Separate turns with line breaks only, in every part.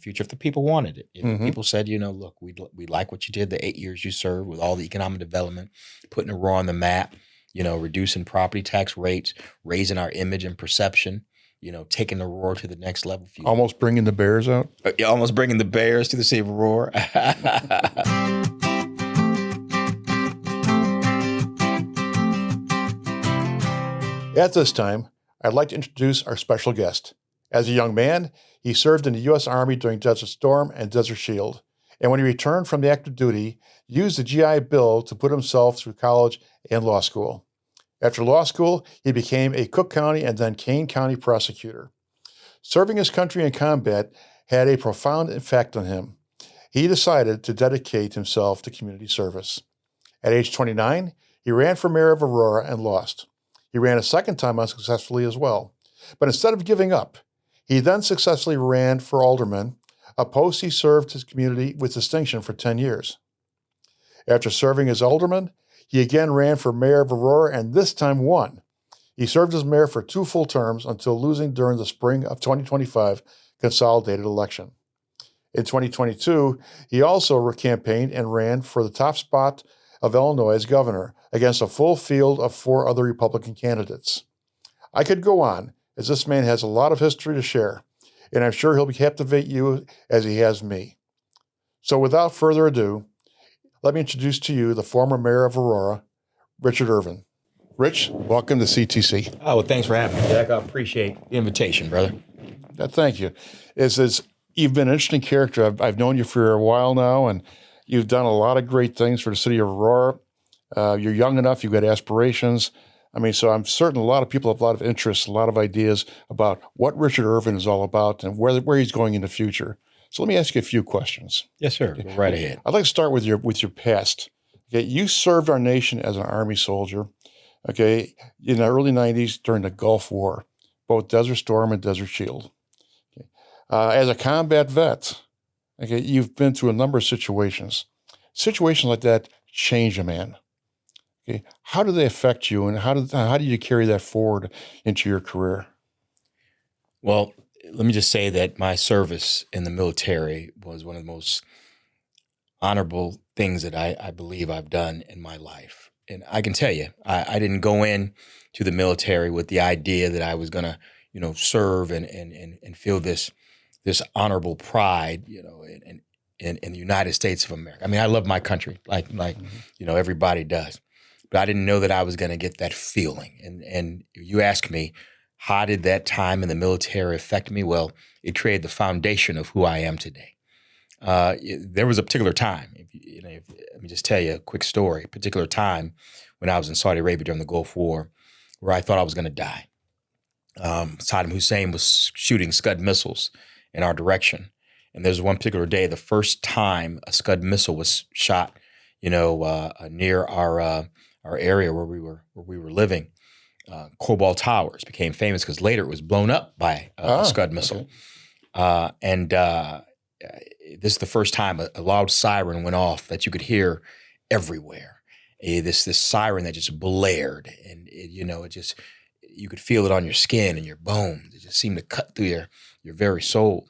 future if the people wanted it. If the people said, look, we like what you did the 8 years you served with all the economic development, putting Aurora on the map, reducing property tax rates, raising our image and perception, taking Aurora to the next level.
Almost bringing the bears out?
Almost bringing the bears to the city of Aurora.
At this time, I'd like to introduce our special guest. As a young man, he served in the U.S. Army during Desert Storm and Desert Shield, and when he returned from the active duty, used the GI Bill to put himself through college and law school. After law school, he became a Cook County and then Kane County prosecutor. Serving his country in combat had a profound effect on him. He decided to dedicate himself to community service. At age 29, he ran for mayor of Aurora and lost. He ran a second time unsuccessfully as well. But instead of giving up, he then successfully ran for alderman, a post he served his community with distinction for 10 years. After serving as alderman, he again ran for mayor of Aurora and this time won. He served as mayor for 2 full terms until losing during the spring of 2025 consolidated election. In 2022, he also campaigned and ran for the top spot of Illinois as governor against a full field of 4 other Republican candidates. I could go on, as this man has a lot of history to share, and I'm sure he'll captivate you as he has me. So without further ado, let me introduce to you the former mayor of Aurora, Richard Irvin. Rich, welcome to CTC.
Oh, well, thanks for having me, Jack. I appreciate the invitation, brother.
Thank you. You've been an interesting character. I've known you for a while now, and you've done a lot of great things for the city of Aurora. You're young enough. You've got aspirations. So I'm certain a lot of people have a lot of interests, a lot of ideas about what Richard Irvin is all about and where he's going in the future. So let me ask you a few questions.
Yes, sir. Go right ahead.
I'd like to start with your past. Okay, you served our nation as an Army soldier. Okay, in the early '90s during the Gulf War, both Desert Storm and Desert Shield. Okay. As a combat vet, okay, you've been through a number of situations. Situations like that change a man. Okay, how do they affect you, and how do you carry that forward into your career?
Well, let me just say that my service in the military was one of the most honorable things that I believe I've done in my life. And I can tell you, I didn't go in to the military with the idea that I was going to, serve and feel this honorable pride, in the United States of America. I love my country, like everybody does. But I didn't know that I was going to get that feeling. And you ask me, how did that time in the military affect me? Well, it created the foundation of who I am today. There was a particular time, let me just tell you a quick story, a particular time when I was in Saudi Arabia during the Gulf War where I thought I was going to die. Saddam Hussein was shooting Scud missiles in our direction. And there's one particular day, the first time a Scud missile was shot, near our area where we were living. Cobalt Towers became famous because later it was blown up by a Scud missile. Okay. This is the first time a loud siren went off that you could hear everywhere. This siren that just blared, and you could feel it on your skin and your bones. It just seemed to cut through your very soul.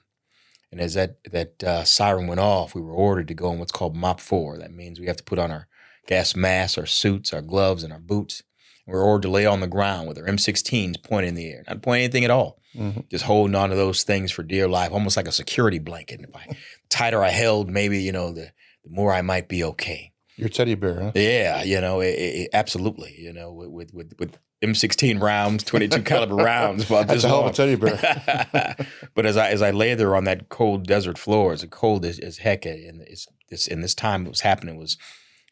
And as that siren went off, we were ordered to go in what's called Mop 4. That means we have to put on our gas masks, our suits, our gloves, and our boots. And we're ordered to lay on the ground with our M16s pointed in the air, not pointing anything at all. Mm-hmm. Just holding on to those things for dear life, almost like a security blanket. And the tighter I held, maybe, the more I might be okay.
Your teddy bear, huh?
Yeah, absolutely. With M16 rounds, 22 caliber rounds.
That's a hell of a teddy bear.
But as I lay there on that cold desert floor, it's cold as heck, and this time it was happening was,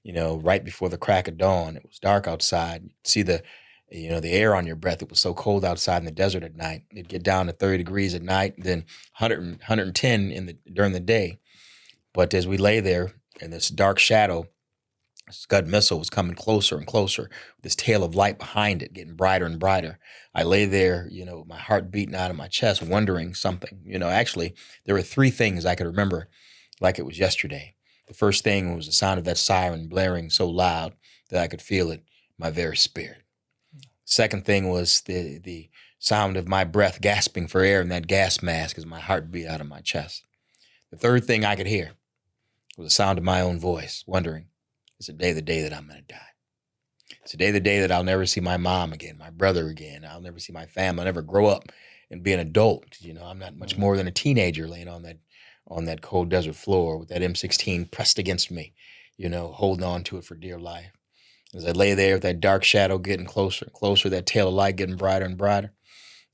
right before the crack of dawn. It was dark outside. You could see the air on your breath. It was so cold outside in the desert at night. It'd get down to 30 degrees at night, then 110 during the day. But as we lay there in this dark shadow, Scud missile was coming closer and closer, with this tail of light behind it, getting brighter and brighter. I lay there, my heart beating out of my chest, wondering something. Actually, there were 3 things I could remember like it was yesterday. The first thing was the sound of that siren blaring so loud that I could feel it in my very spirit. Second thing was the sound of my breath gasping for air in that gas mask as my heart beat out of my chest. The third thing I could hear was the sound of my own voice, wondering, is today the day that I'm going to die? Is today the day that I'll never see my mom again, my brother again? I'll never see my family. I'll never grow up and be an adult. You know, I'm not much more than a teenager laying on that cold desert floor with that M16 pressed against me, you know, holding on to it for dear life. As I lay there with that dark shadow getting closer and closer, that tail of light getting brighter and brighter,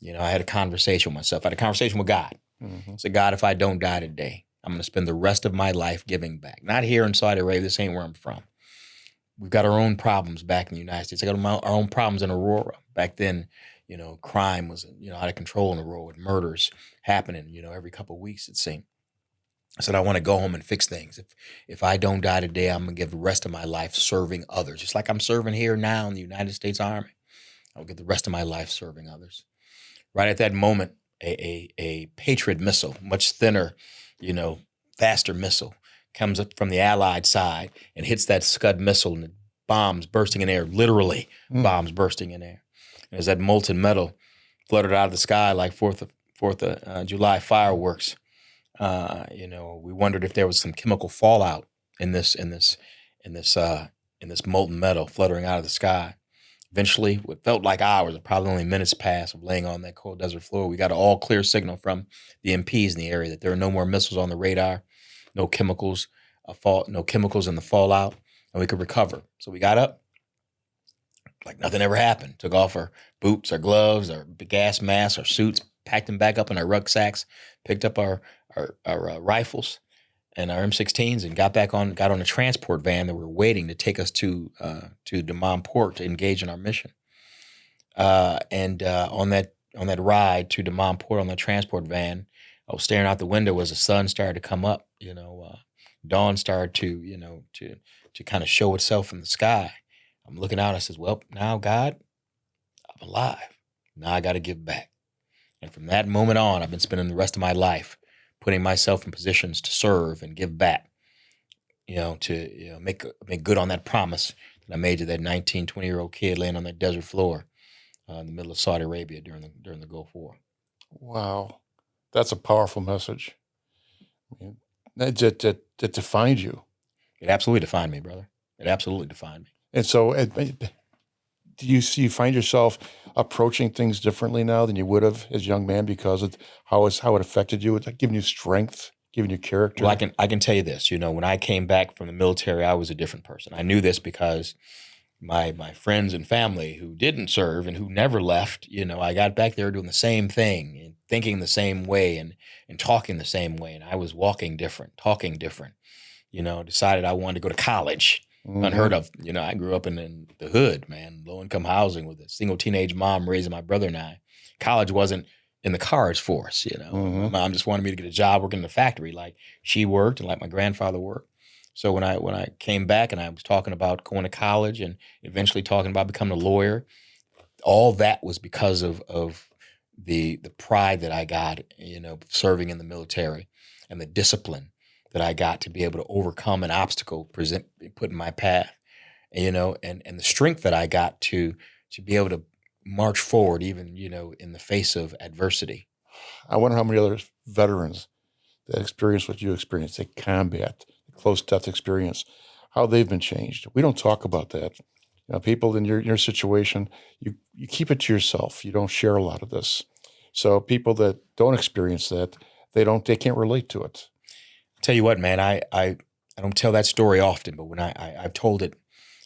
you know, I had a conversation with myself. I had a conversation with God.
Mm-hmm.
I said, God, if I don't die today, I'm going to spend the rest of my life giving back. Not here in Saudi Arabia. This ain't where I'm from. We've got our own problems back in the United States. I got our own problems in Aurora. Back then, you know, crime was, you know, out of control in Aurora with murders happening, you know, every couple of weeks, it seemed. I said, I want to go home and fix things. If I don't die today, I'm going to give the rest of my life serving others. Just like I'm serving here now in the United States Army. I'll give the rest of my life serving others. Right at that moment, a Patriot missile, much thinner, you know, faster missile, comes up from the Allied side and hits that Scud missile, and bombs bursting in air, literally bombs bursting in air. And as that molten metal fluttered out of the sky like Fourth of July fireworks, you know, we wondered if there was some chemical fallout in this molten metal fluttering out of the sky. Eventually, what felt like hours, probably only minutes passed of laying on that cold desert floor. We got an all clear signal from the MPs in the area that there are no more missiles on the radar, no chemicals, no chemicals in the fallout, and we could recover. So we got up like nothing ever happened. Took off our boots, our gloves, our gas masks, our suits, packed them back up in our rucksacks, picked up our rifles and our M16s, and got on a transport van that we were waiting to take us to Dammam Port to engage in our mission. On that ride to Dammam Port on the transport van, I was staring out the window as the sun started to come up. You know, dawn started to kind of show itself in the sky. I'm looking out. I says, "Well, now God, I'm alive. Now I got to give back." And from that moment on, I've been spending the rest of my life putting myself in positions to serve and give back, you know, to make good on that promise that I made to that 19, 20-year-old kid laying on that desert floor in the middle of Saudi Arabia during the Gulf War.
Wow. That's a powerful message. I mean, that defined you.
It absolutely defined me, brother. It absolutely defined me.
And so do you find yourself approaching things differently now than you would have as a young man because of how it affected you? It's like giving you strength, giving you character.
Well, I can tell you this. You know, when I came back from the military, I was a different person. I knew this because my friends and family who didn't serve and who never left, you know, I got back there doing the same thing and thinking the same way and talking the same way. And I was walking different, talking different. You know, decided I wanted to go to college. Mm-hmm. Unheard of. You know, I grew up in the hood, man, low-income housing with a single teenage mom raising my brother and I. College wasn't in the cards for us, you know. Mm-hmm. My mom just wanted me to get a job working in the factory like she worked and like my grandfather worked. So when I came back and I was talking about going to college and eventually talking about becoming a lawyer, all that was because of the pride that I got, you know, serving in the military and the discipline that I got to be able to overcome an obstacle put in my path, you know, and the strength that I got to be able to march forward even, you know, in the face of adversity.
I wonder how many other veterans that experience what you experienced, the combat, the close death experience, how they've been changed. We don't talk about that. You know, people in your situation, you keep it to yourself. You don't share a lot of this. So people that don't experience that, they can't relate to it.
Tell you what, man, I don't tell that story often, but when I've told it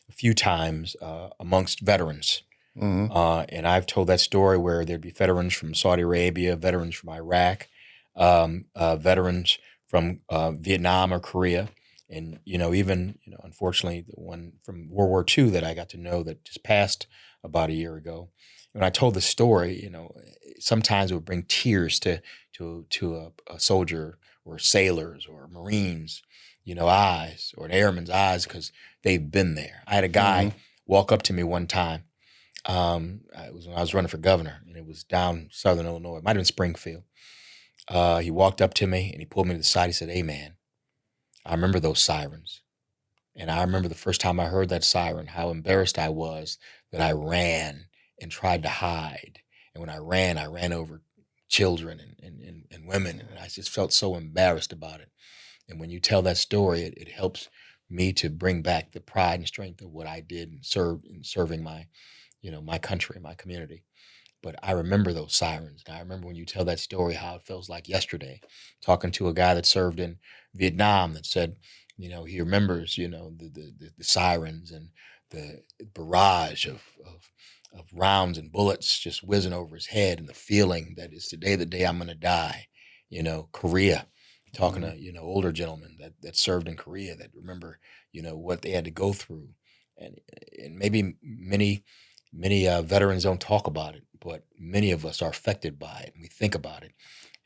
a few times amongst veterans, mm-hmm. And I've told that story where there'd be veterans from Saudi Arabia, veterans from Iraq, veterans from Vietnam or Korea, and you know, even unfortunately, the one from World War II that I got to know that just passed about a year ago. When I told the story, you know, sometimes it would bring tears to a soldier or sailors or Marines, you know, eyes, or an airman's eyes, because they've been there. I had a guy mm-hmm. walk up to me one time. It was when I was running for governor, and it was down southern Illinois. It might have been Springfield. He walked up to me and he pulled me to the side. He said, "Hey, man, I remember those sirens. And I remember the first time I heard that siren, how embarrassed I was that I ran and tried to hide. And when I ran over children and women, and I just felt so embarrassed about it. And when you tell that story, it helps me to bring back the pride and strength of what I did and served in serving my, my country, my community. But I remember those sirens. And I remember when you tell that story, how it feels like yesterday, talking to a guy that served in Vietnam that said, he remembers, the sirens and the barrage of rounds and bullets just whizzing over his head, and the feeling that is today the day I'm going to die. Korea, talking to, older gentlemen that served in Korea that remember, what they had to go through. And maybe many veterans don't talk about it, but many of us are affected by it, and we think about it,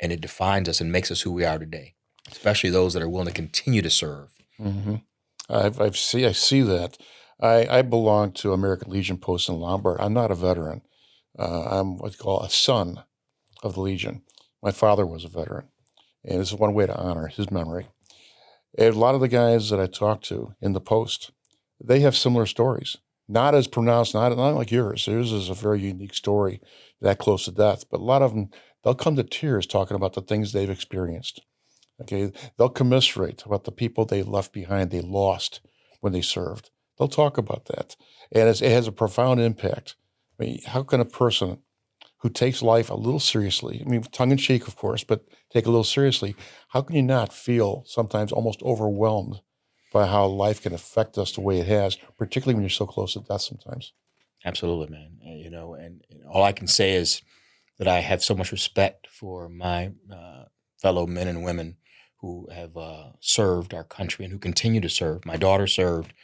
and it defines us and makes us who we are today, especially those that are willing to continue to serve.
Mm-hmm. I see that. I belong to American Legion Post in Lombard. I'm not a veteran. I'm what you call a son of the Legion. My father was a veteran, and this is one way to honor his memory. And a lot of the guys that I talk to in the post, they have similar stories. Not as pronounced, not like yours. Yours is a very unique story, that close to death. But a lot of them, they'll come to tears talking about the things they've experienced. Okay, they'll commiserate about the people they left behind, they lost when they served. They'll talk about that, and it has a profound impact. I mean, how can a person who takes life a little seriously, I mean, tongue in cheek, of course, but take a little seriously, how can you not feel sometimes almost overwhelmed by how life can affect us the way it has, particularly when you're so close to death sometimes?
Absolutely, man. And all I can say is that I have so much respect for my fellow men and women who have served our country and who continue to serve. My daughter served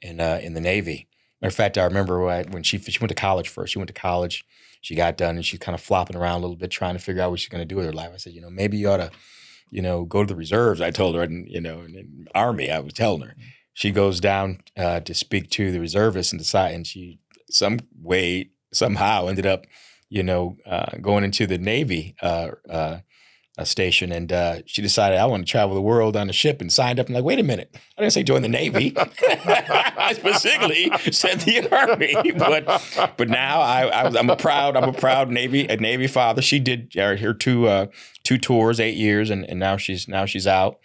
in the Navy. Matter of fact, I remember when she went to college first. She went to college, she got done, and she's kind of flopping around a little bit, trying to figure out what she's going to do with her life. I said, maybe you ought to, go to the reserves. I told her, and in the Army, I was telling her. She goes down to speak to the reservists and decide, and she somehow ended up, going into the Navy station, and she decided I want to travel the world on a ship and signed up. I'm like, wait a minute, I didn't say join the Navy. I specifically said the Army, but now I'm a proud Navy father. She did her two tours, 8 years, and now she's out.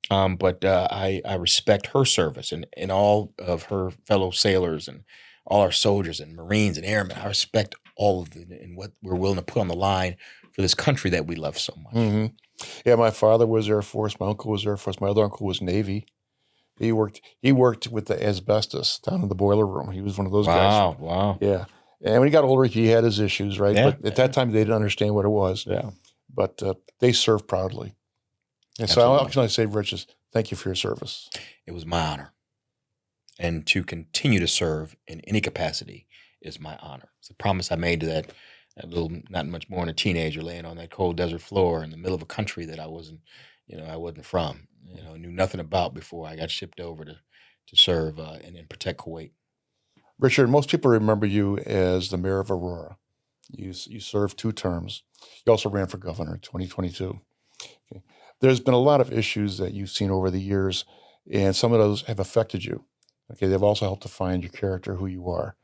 But I respect her service and all of her fellow sailors and all our soldiers and Marines and airmen. I respect all of it and what we're willing to put on the line for this country that we love so much.
Mm-hmm. Yeah, my father was Air Force. My uncle was Air Force. My other uncle was Navy. He worked with the asbestos down in the boiler room. He was one of those guys.
Wow.
Yeah. And when he got older, he had his issues, right?
Yeah.
But at that time, they didn't understand what it was.
Yeah.
But they served proudly. And so all I can say, Rich, is thank you for your service.
It was my honor. And to continue to serve in any capacity is my honor. It's a promise I made to that little, not much more than a teenager laying on that cold desert floor in the middle of a country that I wasn't from, knew nothing about before I got shipped over to serve and protect Kuwait.
Richard, most people remember you as the mayor of Aurora. You served 2 terms. You also ran for governor in 2022. Okay. There's been a lot of issues that you've seen over the years, and some of those have affected you. Okay, they've also helped define your character, who you are.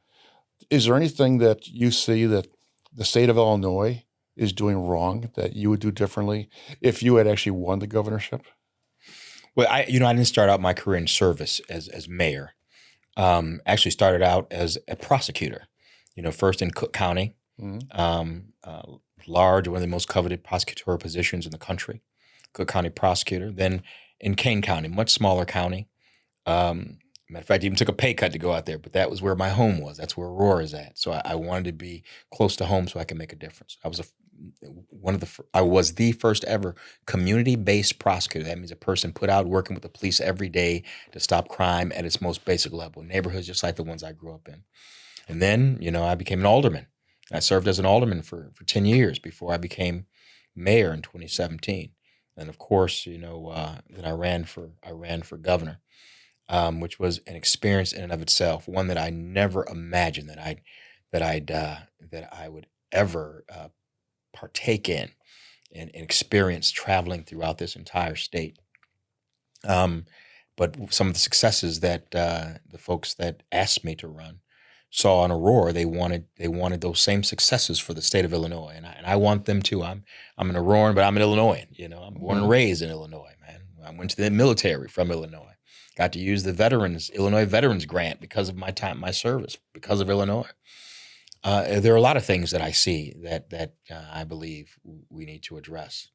Is there anything that you see that the state of Illinois is doing wrong that you would do differently if you had actually won the governorship?
Well, I didn't start out my career in service as mayor. Actually started out as a prosecutor. First in Cook County, large, one of the most coveted prosecutorial positions in the country, Cook County prosecutor. Then in Kane County, much smaller county. Matter of fact, I even took a pay cut to go out there, but that was where my home was. That's where Aurora is at. So I wanted to be close to home so I could make a difference. I was the first ever community-based prosecutor. That means a person put out working with the police every day to stop crime at its most basic level, neighborhoods just like the ones I grew up in. And then, I became an alderman. I served as an alderman for 10 years before I became mayor in 2017. And of course, then I ran for governor. Which was an experience in and of itself, one that I never imagined that I would ever partake in and experience traveling throughout this entire state. But some of the successes that the folks that asked me to run, saw in Aurora, they wanted those same successes for the state of Illinois, and I want them too. I'm an Auroran, but I'm an Illinoisan. I'm born and raised in Illinois, man. I went to the military from Illinois. Got to use the Illinois Veterans Grant because of my service, because of Illinois. There are a lot of things that I see that I believe we need to address.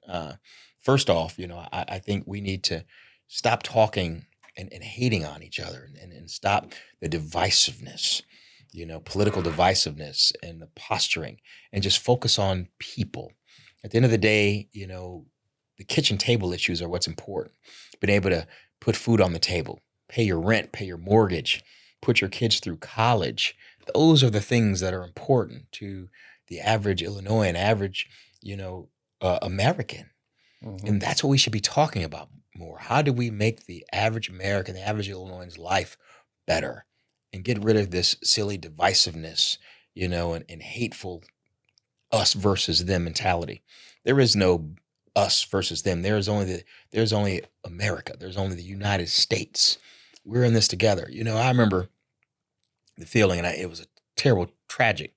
First off, I think we need to stop talking and hating on each other and stop the divisiveness, political divisiveness and the posturing, and just focus on people. At the end of the day, the kitchen table issues are what's important. Being able to put food on the table, pay your rent, pay your mortgage, put your kids through college. Those are the things that are important to the average Illinoisan, average, American.
Mm-hmm.
And that's what we should be talking about more. How do we make the average American, the average Illinoisan's life better and get rid of this silly divisiveness, and hateful us versus them mentality? There is no us versus them. There's only America. There's only the United States. We're in this together. I remember the feeling, and it was a terrible, tragic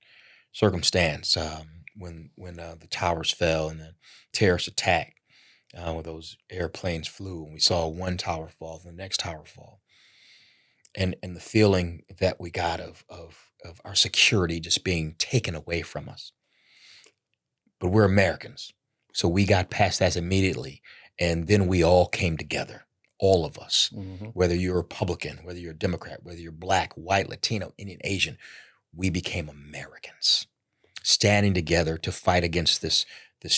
circumstance when the towers fell and the terrorist attack, where those airplanes flew, and we saw one tower fall, and the next tower fall, and the feeling that we got of our security just being taken away from us. But we're Americans, so we got past that immediately, and then we all came together. All of us, whether you're a Republican, whether you're a Democrat, whether you're Black, white, Latino, Indian, Asian, we became Americans, standing together to fight against this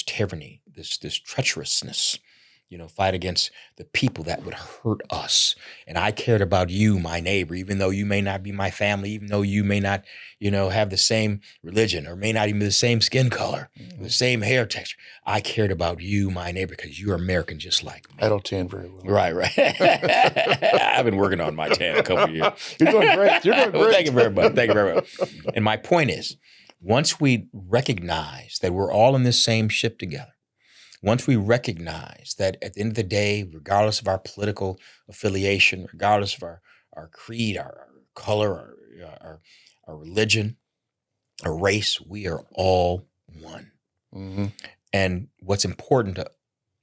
tyranny, this treacherousness, fight against the people that would hurt us. And I cared about you, my neighbor, even though you may not be my family, even though you may not, have the same religion or may not even be the same skin color, the same hair texture. I cared about you, my neighbor, because you're American just like me.
I don't tan very well.
Right. I've been working on my tan a couple of years.
You're doing great.
Well, thank you very much. And my point is, once we recognize that we're all in this same ship together, once we recognize that at the end of the day, regardless of our political affiliation, regardless of our creed, our color, our religion, our race, we are all one.
Mm-hmm.
And what's important to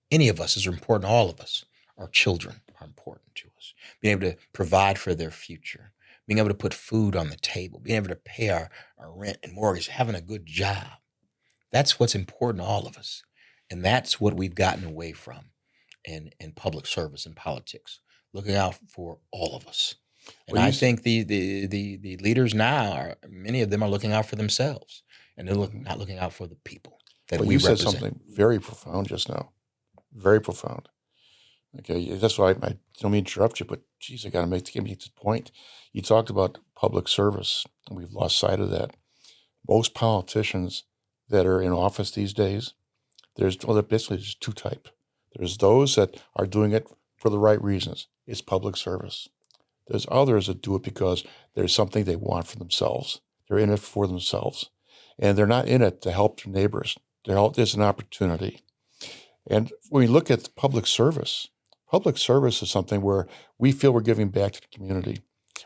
any of us is important to all of us. Our children are important to us. Being able to provide for their future, being able to put food on the table, being able to pay our rent and mortgage, having a good job. That's what's important to all of us. And that's what we've gotten away from in public service and politics, looking out for all of us. And I think the leaders now, many of them are looking out for themselves, and they're not looking out for the people that we represent.
You said something very profound just now, very profound. Okay, that's why I don't mean to interrupt you, but geez, I got to make this point. You talked about public service, and we've lost sight of that. Most politicians that are in office these days, there's basically just two types. There's those that are doing it for the right reasons. It's public service. There's others that do it because there's something they want for themselves. They're in it for themselves. And they're not in it to help their neighbors. There's an opportunity. And when we look at public service is something where we feel we're giving back to the community.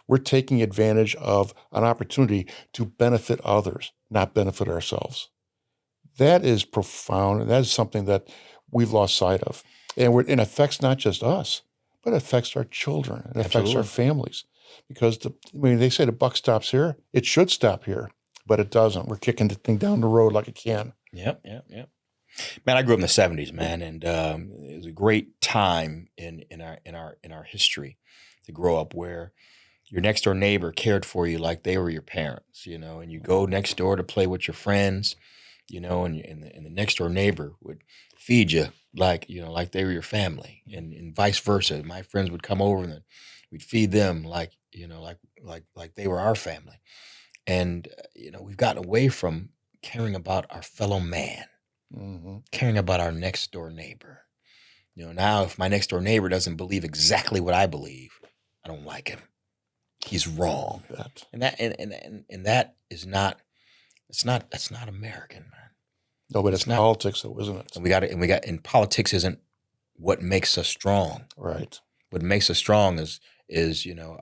We're taking advantage of an opportunity to benefit others, not benefit ourselves. That is profound, and that is something that we've lost sight of. And it affects not just us, but it affects our children. It affects our families. Because they say the buck stops here. It should stop here, but it doesn't. We're kicking the thing down the road like it can.
Yep. Man, I grew up in the 70s, man, and it was a great time in our history to grow up where your next door neighbor cared for you like they were your parents, and you go next door to play with your friends, and the next door neighbor would feed you like they were your family, and vice versa. My friends would come over and we'd feed them like they were our family. And we've gotten away from caring about our fellow man, caring about our next door neighbor. Now if my next door neighbor doesn't believe exactly what I believe, I don't like him. He's wrong. And that is not. That's not American, man.
No, but it's not politics, though, isn't it?
And politics isn't what makes us strong.
Right.
What makes us strong is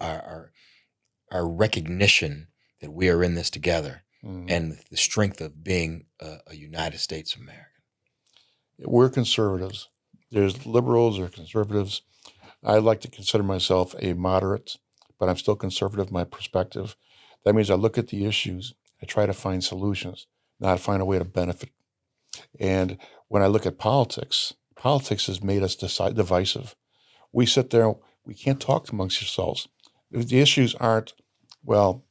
our recognition that we are in this together,
Mhm.
and the strength of being a United States of America.
We're conservatives. There's liberals or conservatives. I like to consider myself a moderate, but I'm still conservative in my perspective. That means I look at the issues, I try to find solutions, not find a way to benefit. And when I look at politics, politics has made us divisive. We sit there, we can't talk amongst ourselves. The issues aren't, well,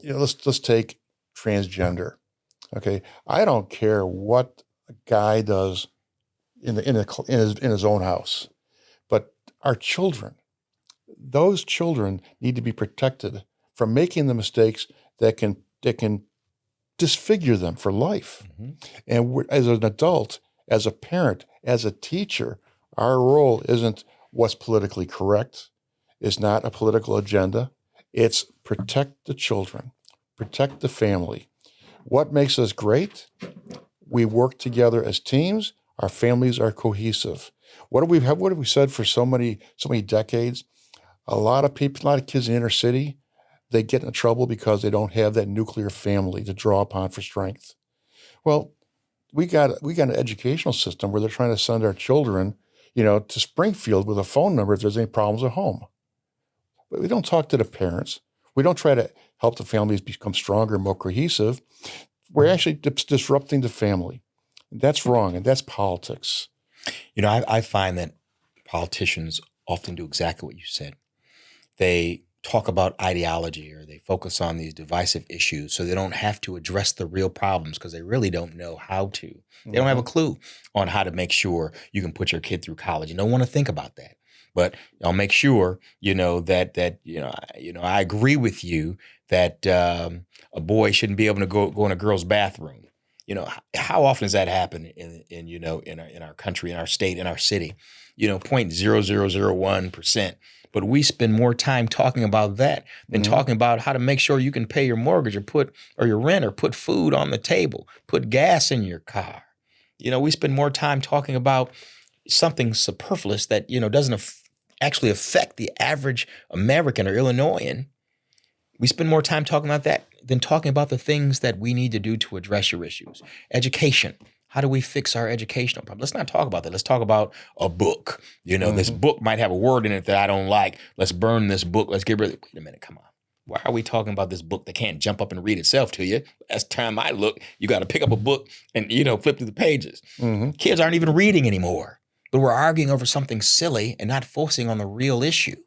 let's take transgender. Okay, I don't care what a guy does in his own house, but our children, those children need to be protected from making the mistakes that can disfigure them for life.
Mm-hmm.
And as an adult, as a parent, as a teacher, our role isn't what's politically correct. It's not a political agenda. It's protect the children, protect the family. What makes us great? We work together as teams. Our families are cohesive. What have we said for so many decades? A lot of people, a lot of kids in the inner city, they get in trouble because they don't have that nuclear family to draw upon for strength. Well, we got an educational system where they're trying to send our children, to Springfield with a phone number if there's any problems at home. But we don't talk to the parents. We don't try to help the families become stronger, more cohesive. We're actually disrupting the family. And that's wrong, and that's politics.
I find that politicians often do exactly what you said. They talk about ideology, or they focus on these divisive issues so they don't have to address the real problems because they really don't know how to. They don't have a clue on how to make sure you can put your kid through college. You don't want to think about that. But I'll make sure, I agree with you that a boy shouldn't be able to go in a girl's bathroom. How often does that happen in our country, in our state, in our city? 0.0001%. But we spend more time talking about that than talking about how to make sure you can pay your mortgage or your rent, or put food on the table, put gas in your car. We spend more time talking about something superfluous that, doesn't actually affect the average American or Illinoisan. We spend more time talking about that than talking about the things that we need to do to address your issues. Education. How do we fix our educational problem? Let's not talk about that. Let's talk about a book. This book might have a word in it that I don't like. Let's burn this book. Let's get rid of it. Wait a minute, come on. Why are we talking about this book that can't jump up and read itself to you? Last time I look, you got to pick up a book and, flip through the pages. Kids aren't even reading anymore, but we're arguing over something silly and not focusing on the real issue.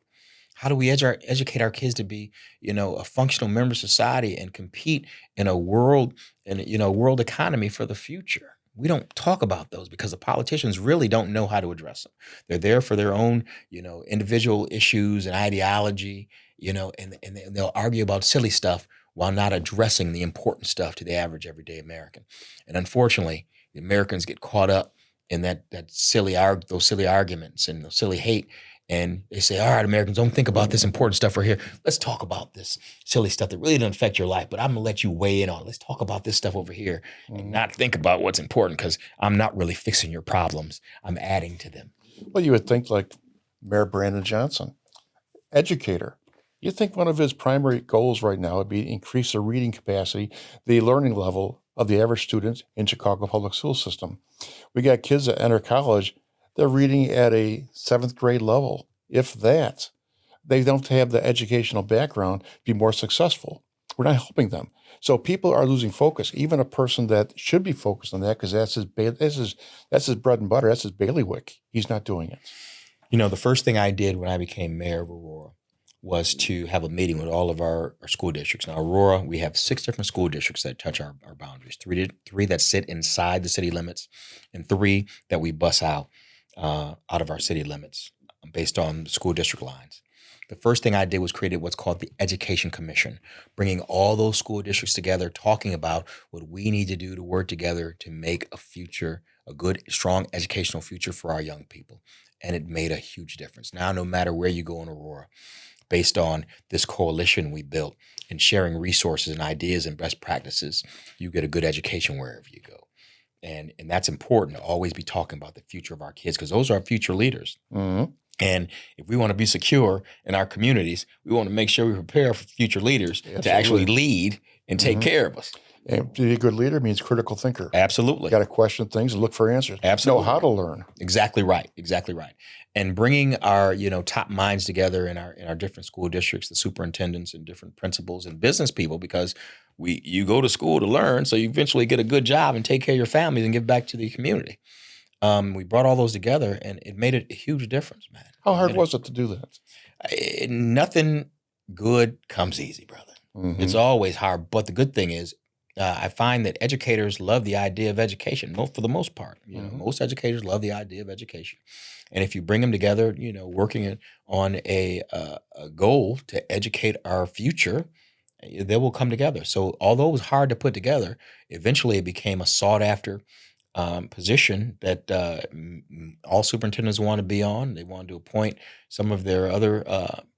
How do we educate our kids to be, a functional member of society and compete in a world economy for the future? We don't talk about those because the politicians really don't know how to address them. They're there for their own, individual issues and ideology, and they'll argue about silly stuff while not addressing the important stuff to the average everyday American. And unfortunately, the Americans get caught up in those silly arguments and the silly hate. And they say, all right, Americans, don't think about this important stuff right here. Let's talk about this silly stuff that really doesn't affect your life, but I'm going to let you weigh in on it. Let's talk about this stuff over here and not think about what's important, because I'm not really fixing your problems. I'm adding to them.
Well, you would think like Mayor Brandon Johnson, educator. You think one of his primary goals right now would be to increase the reading capacity, the learning level of the average student in Chicago public school system. We got kids that enter college, they're reading at a 7th grade level, if that. They don't have the educational background to be more successful. We're not helping them. So people are losing focus. Even a person that should be focused on that, because that's his bread and butter, that's his bailiwick. He's not doing it.
The first thing I did when I became mayor of Aurora was to have a meeting with all of our school districts. Now, Aurora, we have 6 different school districts that touch our boundaries, three that sit inside the city limits, and 3 that we bus out of our city limits based on school district lines. The first thing I did was create what's called the Education Commission, bringing all those school districts together, talking about what we need to do to work together to make a good, strong educational future for our young people. And it made a huge difference. Now, no matter where you go in Aurora, based on this coalition we built and sharing resources and ideas and best practices, you get a good education wherever you go. And that's important to always be talking about the future of our kids, because those are our future leaders. And if we want to be secure in our communities, we want to make sure we prepare for future leaders
Absolutely.
to actually lead and take care of us.
And to be a good leader means critical thinker.
Absolutely.
You got to question things and look for answers.
Absolutely.
Know how to learn.
Exactly right. Exactly right. And bringing our, top minds together in our different school districts, the superintendents and different principals and business people, because you go to school to learn, so you eventually get a good job and take care of your families and give back to the community. We brought all those together, and it made a huge difference, man.
How hard was it to do that?
Nothing good comes easy, brother.
Mm-hmm.
It's always hard. But the good thing is, I find that educators love the idea of education, for the most part. Most educators love the idea of education. And if you bring them together, working on a goal to educate our future, they will come together. So although it was hard to put together, eventually it became a sought after position that all superintendents want to be on. They wanted to appoint some of their other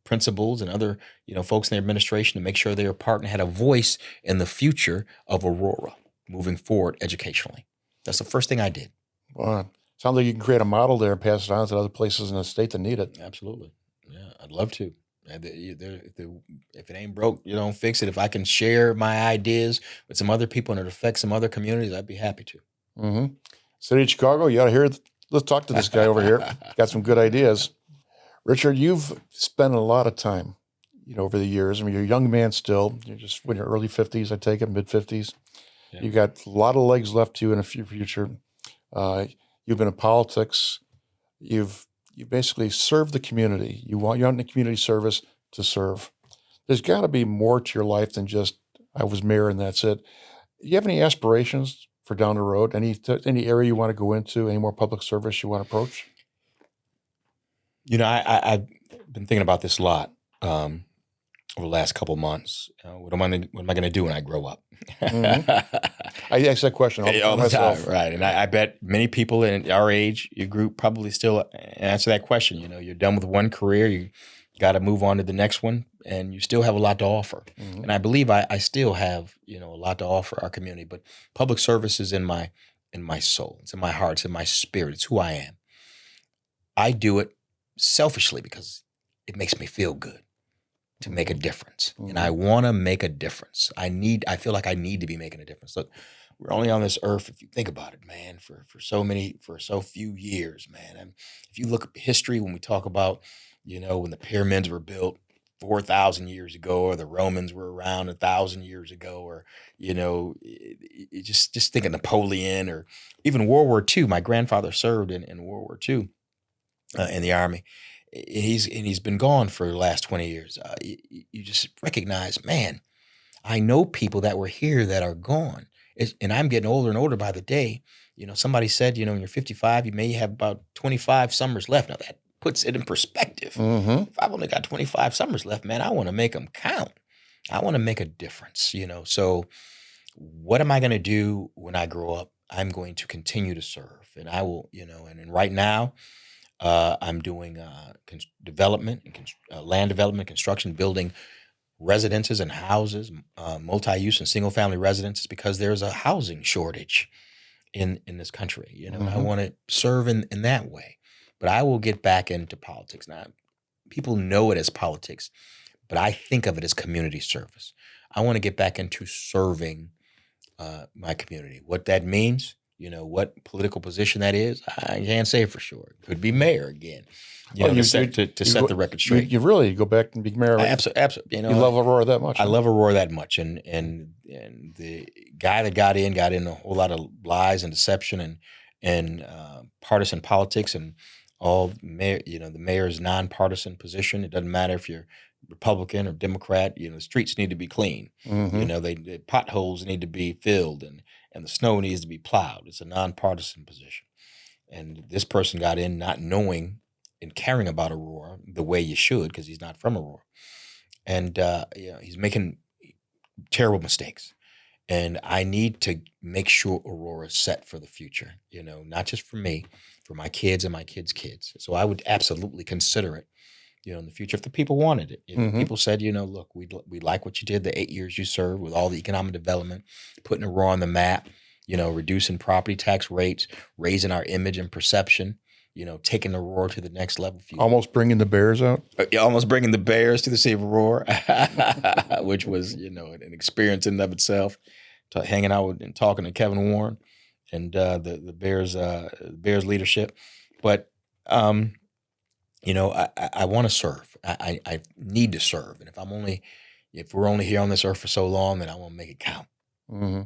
principals and other folks in their administration to make sure they were part and had a voice in the future of Aurora moving forward educationally. That's the first thing I did.
Wow. Sounds like you can create a model there and pass it on to other places in the state that need it.
Absolutely. Yeah, I'd love to. If it ain't broke, you don't fix it. If I can share my ideas with some other people and it affects some other communities, I'd be happy to.
Mm-hmm. City of Chicago, you ought to hear. Let's talk to this guy over here. Got some good ideas. Richard, you've spent a lot of time, over the years. I mean, you're a young man still. You're just in your early 50s, I take it, mid 50s. Yeah. You got a lot of legs left to you in the future. You've been in politics. You've basically served the community. You're in the community service to serve. There's got to be more to your life than just I was mayor and that's it. Do you have any aspirations for down the road? Any area you want to go into? Any more public service you want to approach?
I've been thinking about this a lot over the last couple of months. What am I going to do when I grow up?
Mm-hmm. I ask that question
all the time, right? And I bet many people in our age, your group, probably still answer that question. You're done with one career, you got to move on to the next one, and you still have a lot to offer. Mm-hmm. And I believe I still have a lot to offer our community. But public service is in my soul, it's in my heart, it's in my spirit, it's who I am. I do it selfishly because it makes me feel good to make a difference. Mm-hmm. And I want to make a difference. I feel like I need to be making a difference. Look, we're only on this earth, if you think about it, man, for so few years, man. And if you look at history, when we talk about, when the pyramids were built 4,000 years ago, or the Romans were around 1,000 years ago, or, just think of Napoleon, or even World War II. My grandfather served in World War II in the Army. He's been gone for the last 20 years. You just recognize, man, I know people that were here that are gone. And I'm getting older and older by the day. Somebody said, when you're 55, you may have about 25 summers left. Now that puts it in perspective. Mm-hmm. If I've only got 25 summers left, man, I want to make them count. I want to make a difference, So what am I going to do when I grow up? I'm going to continue to serve, and I will, and right now, I'm doing development, land development, construction, building residences and houses, multi-use and single-family residences, because there's a housing shortage in this country. Mm-hmm. I want to serve in that way. But I will get back into politics. Now, people know it as politics, but I think of it as community service. I want to get back into serving my community. What that means, what political position that is, I can't say for sure. It could be mayor again, to set the record straight.
You really go back and be mayor.
Absolutely.
You love Aurora that much.
I love Aurora that much. And the guy that got in a whole lot of lies and deception and partisan politics, and all mayor, the mayor's nonpartisan position. It doesn't matter if you're Republican or Democrat. The streets need to be clean. Mm-hmm. The potholes need to be filled, and the snow needs to be plowed. It's a nonpartisan position. And this person got in not knowing and caring about Aurora the way you should, because he's not from Aurora. And he's making terrible mistakes. And I need to make sure Aurora's set for the future, not just for me, for my kids and my kids' kids. So I would absolutely consider it, in the future, if the people wanted it. If mm-hmm. people said, look, we like what you did the 8 years you served with all the economic development, putting Aurora on the map, reducing property tax rates, raising our image and perception, taking Aurora to the next level.
Almost bringing the Bears out.
Almost bringing the Bears to the city of Aurora, which was, an experience in and of itself. Hanging out with and talking to Kevin Warren and the Bears leadership. But, I want to serve. I need to serve. And if we're only here on this earth for so long, then I want to make it count.
Mm-hmm.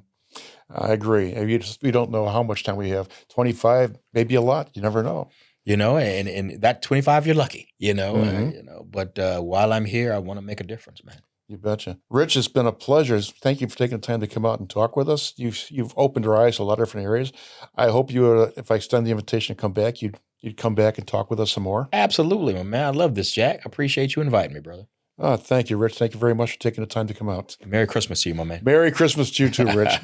I agree. We don't know how much time we have. 25, maybe a lot. You never know.
And that 25, you're lucky,
Mm-hmm.
But while I'm here, I want to make a difference, man.
You betcha. Rich, it's been a pleasure. Thank you for taking the time to come out and talk with us. You've opened our eyes to a lot of different areas. I hope if I extend the invitation to come back, you'd come back and talk with us some more.
Absolutely, my man. I love this, Jack. I appreciate you inviting me, brother.
Thank you, Rich. Thank you very much for taking the time to come out.
Merry Christmas to you, my man.
Merry Christmas to you too, Rich.